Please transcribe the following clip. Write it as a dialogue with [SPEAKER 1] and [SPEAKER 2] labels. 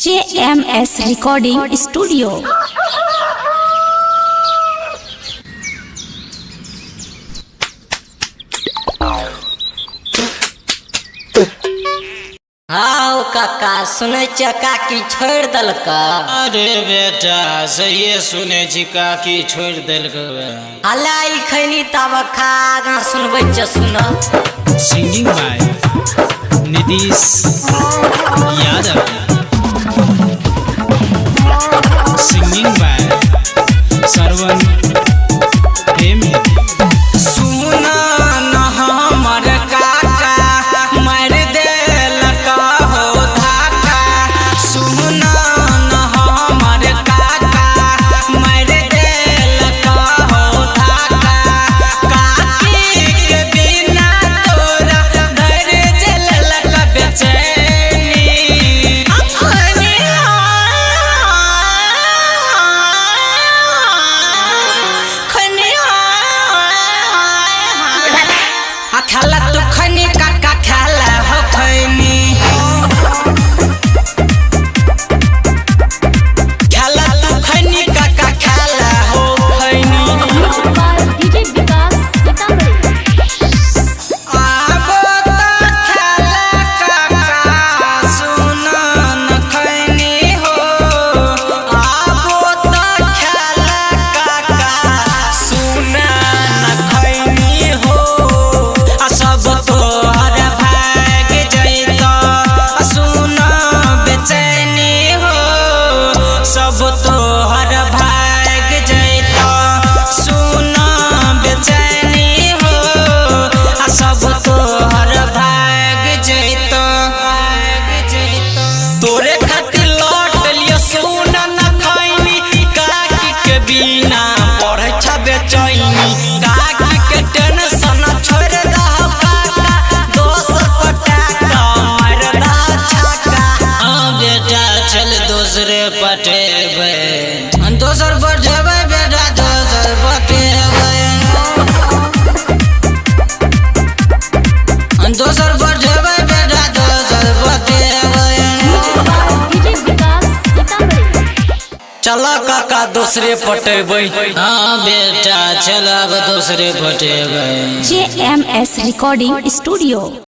[SPEAKER 1] JMS Recording Studio।
[SPEAKER 2] हाँ काका सुने काकी छोड़ दलक।
[SPEAKER 3] अरे बेटा सही सुने काकी छोड़ दलक।
[SPEAKER 2] हलाई खैनी तब खा सुनबै सुन।
[SPEAKER 3] Singing by Nitish Yadav. Singing by Shravan Premi. सुना न हमर काका मार देलक हो धाका। सुना न हमर काका मार देलक हो धाका। काकी के बिना तोरा घर जललक बेचैनी। खाला तू खनी काका खाला हो खैनी। खाला तू खनी काका खाला हो खैनी। आबो त खाला काका सुन न खैनी हो। आबो त खाला काका सुन न खैनी हो। सब तोहर भाग जैत सुन बेचैनी हो। सब तोहर भाग जैत सुन बेचैनी हो। सब तोहर भाग जैत। तोरे खातिर लौट लियो सुन न खैनी। काकी के बिना पढ़ै छ बेचैनी। काकी के टेंशन छोड़ दह काका दोसर पटाका मार दह छक्का। हाँ बेटा चल दूसरे पटेबै। दोसर पटेबै बेटा दोसर पटेबै। दोसर पटेबै बेटा दोसर पटेबै। चल काका दूसरे पटेबै। हाँ बेटा चल अब दूसरे पटेबै।
[SPEAKER 1] JMS Recording Studio।